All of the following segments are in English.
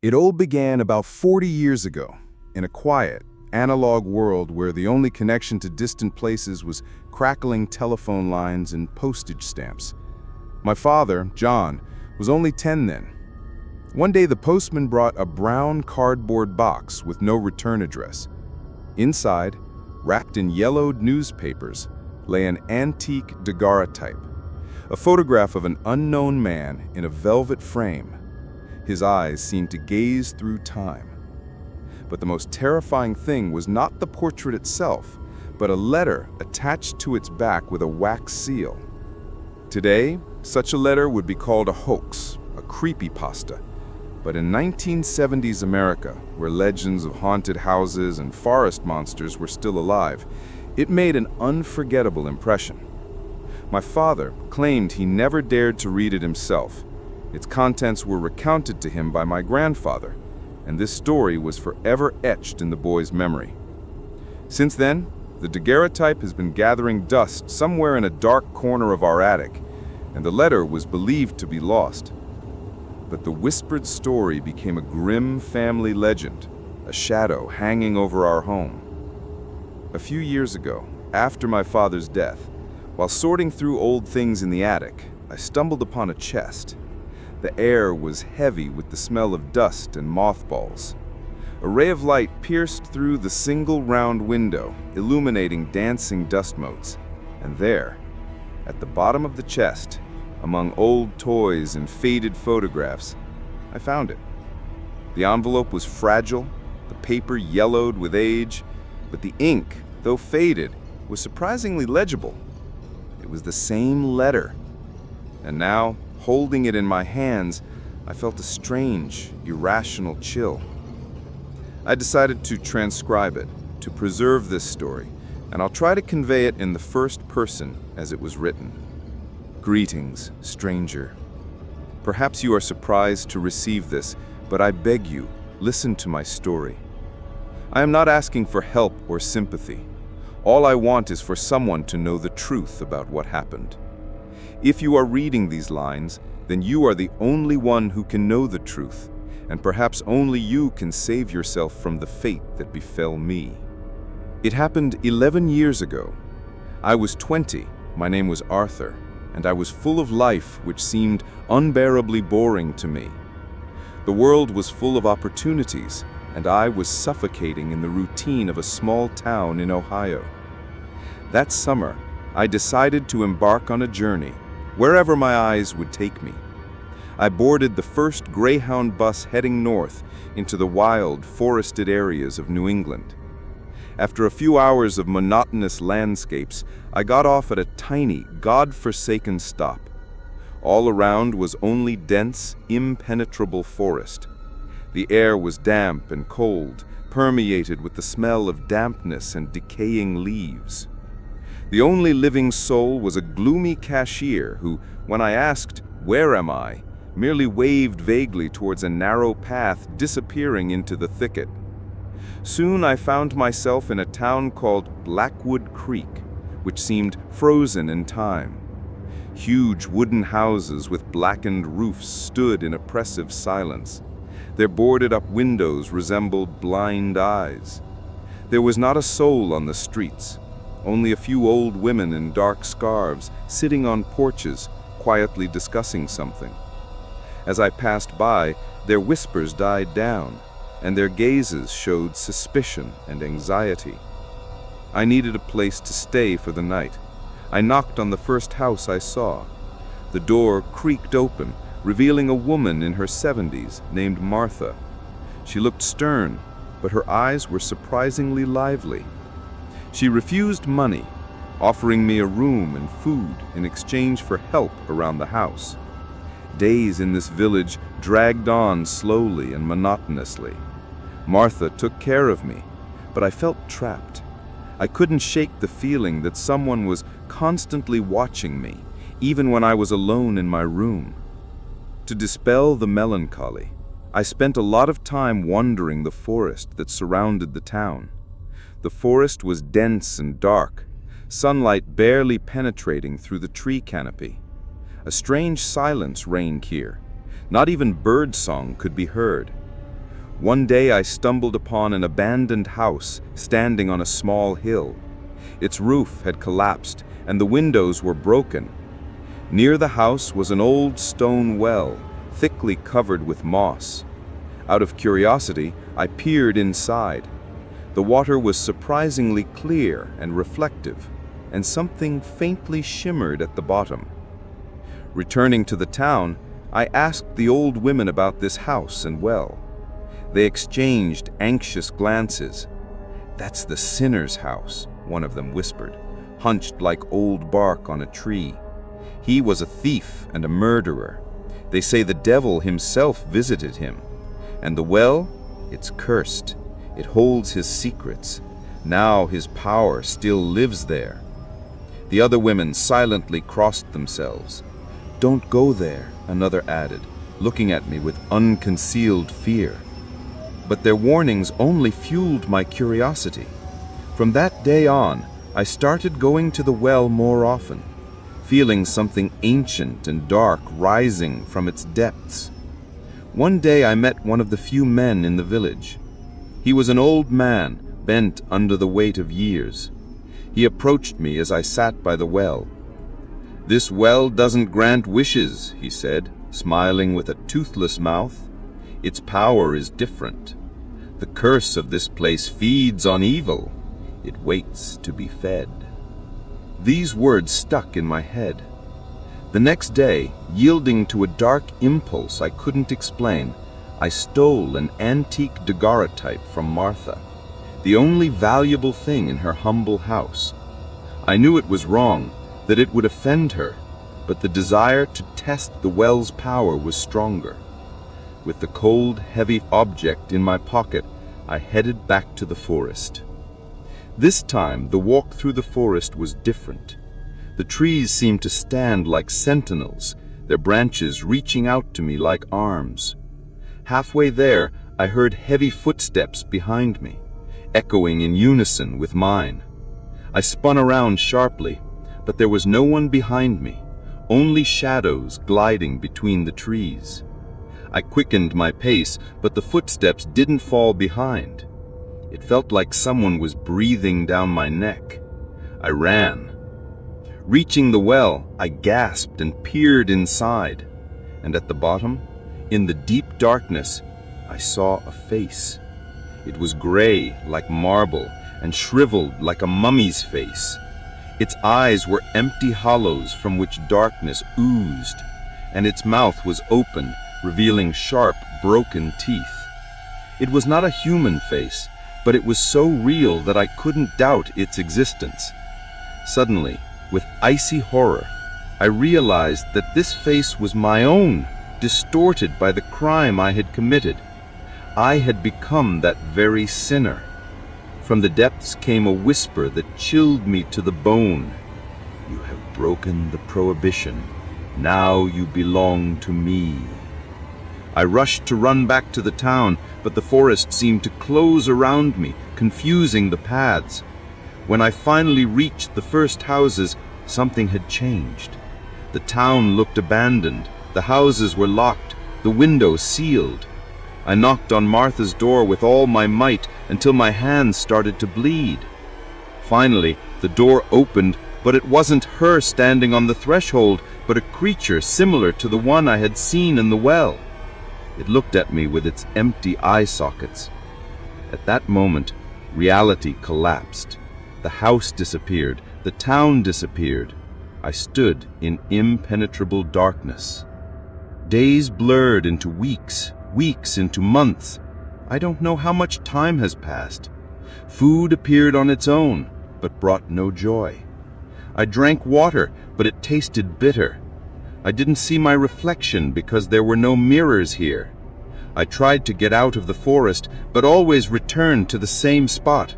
It all began about 40 years ago, in a quiet, analog world where the only connection to distant places was crackling telephone lines and postage stamps. My father, John, was only 10 then. One day the postman brought a brown cardboard box with no return address. Inside, wrapped in yellowed newspapers, lay an antique daguerreotype, a photograph of an unknown man in a velvet frame. His eyes seemed to gaze through time. But the most terrifying thing was not the portrait itself, but a letter attached to its back with a wax seal. Today, such a letter would be called a hoax, a creepypasta. But in 1970s America, where legends of haunted houses and forest monsters were still alive, it made an unforgettable impression. My father claimed he never dared to read it himself. Its contents were recounted to him by my grandfather, and this story was forever etched in the boy's memory. Since then, the daguerreotype has been gathering dust somewhere in a dark corner of our attic, and the letter was believed to be lost. But the whispered story became a grim family legend, a shadow hanging over our home. A few years ago, after my father's death, while sorting through old things in the attic, I stumbled upon a chest. The air was heavy with the smell of dust and mothballs. A ray of light pierced through the single round window, illuminating dancing dust motes. And there, at the bottom of the chest, among old toys and faded photographs, I found it. The envelope was fragile, the paper yellowed with age, but the ink, though faded, was surprisingly legible. It was the same letter. And now, holding it in my hands, I felt a strange, irrational chill. I decided to transcribe it, to preserve this story, and I'll try to convey it in the first person as it was written. Greetings, stranger. Perhaps you are surprised to receive this, but I beg you, listen to my story. I am not asking for help or sympathy. All I want is for someone to know the truth about what happened. If you are reading these lines, then you are the only one who can know the truth, and perhaps only you can save yourself from the fate that befell me. It happened 11 years ago. I was 20, my name was Arthur, and I was full of life which seemed unbearably boring to me. The world was full of opportunities, and I was suffocating in the routine of a small town in Ohio. That summer, I decided to embark on a journey, wherever my eyes would take me. I boarded the first Greyhound bus heading north into the wild, forested areas of New England. After a few hours of monotonous landscapes, I got off at a tiny, God-forsaken stop. All around was only dense, impenetrable forest. The air was damp and cold, permeated with the smell of dampness and decaying leaves. The only living soul was a gloomy cashier who, when I asked, "Where am I?" merely waved vaguely towards a narrow path disappearing into the thicket. Soon I found myself in a town called Blackwood Creek, which seemed frozen in time. Huge wooden houses with blackened roofs stood in oppressive silence. Their boarded-up windows resembled blind eyes. There was not a soul on the streets. Only a few old women in dark scarves sitting on porches, quietly discussing something. As I passed by, their whispers died down, and their gazes showed suspicion and anxiety. I needed a place to stay for the night. I knocked on the first house I saw. The door creaked open, revealing a woman in her 70s named Martha. She looked stern, but her eyes were surprisingly lively. She refused money, offering me a room and food in exchange for help around the house. Days in this village dragged on slowly and monotonously. Martha took care of me, but I felt trapped. I couldn't shake the feeling that someone was constantly watching me, even when I was alone in my room. To dispel the melancholy, I spent a lot of time wandering the forest that surrounded the town. The forest was dense and dark, sunlight barely penetrating through the tree canopy. A strange silence reigned here. Not even bird song could be heard. One day I stumbled upon an abandoned house standing on a small hill. Its roof had collapsed and the windows were broken. Near the house was an old stone well, thickly covered with moss. Out of curiosity, I peered inside. The water was surprisingly clear and reflective, and something faintly shimmered at the bottom. Returning to the town, I asked the old women about this house and well. They exchanged anxious glances. "That's the sinner's house," one of them whispered, hunched like old bark on a tree. "He was a thief and a murderer. They say the devil himself visited him. And the well, it's cursed. It holds his secrets. Now his power still lives there." The other women silently crossed themselves. "Don't go there," another added, looking at me with unconcealed fear. But their warnings only fueled my curiosity. From that day on, I started going to the well more often, feeling something ancient and dark rising from its depths. One day I met one of the few men in the village. He was an old man, bent under the weight of years. He approached me as I sat by the well. "This well doesn't grant wishes," he said, smiling with a toothless mouth. "Its power is different. The curse of this place feeds on evil. It waits to be fed." These words stuck in my head. The next day, yielding to a dark impulse I couldn't explain, I stole an antique daguerreotype from Martha, the only valuable thing in her humble house. I knew it was wrong, that it would offend her, but the desire to test the well's power was stronger. With the cold, heavy object in my pocket, I headed back to the forest. This time, the walk through the forest was different. The trees seemed to stand like sentinels, their branches reaching out to me like arms. Halfway there, I heard heavy footsteps behind me, echoing in unison with mine. I spun around sharply, but there was no one behind me, only shadows gliding between the trees. I quickened my pace, but the footsteps didn't fall behind. It felt like someone was breathing down my neck. I ran. Reaching the well, I gasped and peered inside, and at the bottom, in the deep darkness, I saw a face. It was gray like marble and shriveled like a mummy's face. Its eyes were empty hollows from which darkness oozed, and its mouth was open, revealing sharp, broken teeth. It was not a human face, but it was so real that I couldn't doubt its existence. Suddenly, with icy horror, I realized that this face was my own, distorted by the crime I had committed. I had become that very sinner. From the depths came a whisper that chilled me to the bone. "You have broken the prohibition. Now you belong to me." I rushed to run back to the town, but the forest seemed to close around me, confusing the paths. When I finally reached the first houses, something had changed. The town looked abandoned, the houses were locked, the windows sealed. I knocked on Martha's door with all my might until my hands started to bleed. Finally, the door opened, but it wasn't her standing on the threshold, but a creature similar to the one I had seen in the well. It looked at me with its empty eye sockets. At that moment, reality collapsed. The house disappeared. The town disappeared. I stood in impenetrable darkness. Days blurred into weeks, weeks into months. I don't know how much time has passed. Food appeared on its own, but brought no joy. I drank water, but it tasted bitter. I didn't see my reflection because there were no mirrors here. I tried to get out of the forest, but always returned to the same spot.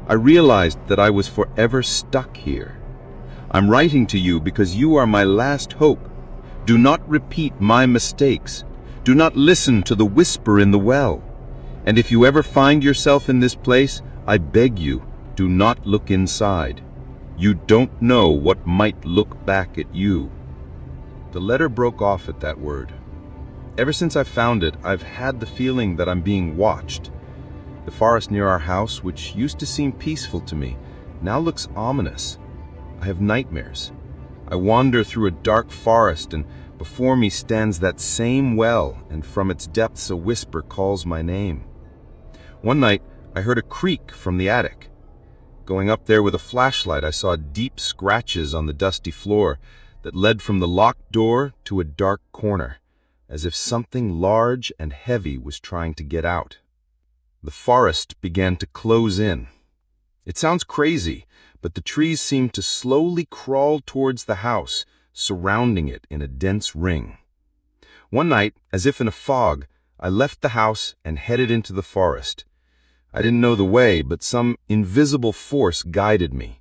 I realized that I was forever stuck here. I'm writing to you because you are my last hope. Do not repeat my mistakes. Do not listen to the whisper in the well. And if you ever find yourself in this place, I beg you, do not look inside. You don't know what might look back at you. The letter broke off at that word. Ever since I found it, I've had the feeling that I'm being watched. The forest near our house, which used to seem peaceful to me, now looks ominous. I have nightmares. I wander through a dark forest, and before me stands that same well, and from its depths a whisper calls my name. One night, I heard a creak from the attic. Going up there with a flashlight, I saw deep scratches on the dusty floor that led from the locked door to a dark corner, as if something large and heavy was trying to get out. The forest began to close in. It sounds crazy, but the trees seemed to slowly crawl towards the house, surrounding it in a dense ring. One night, as if in a fog, I left the house and headed into the forest. I didn't know the way, but some invisible force guided me.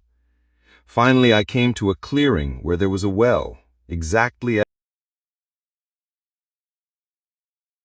Finally, I came to a clearing where there was a well, exactly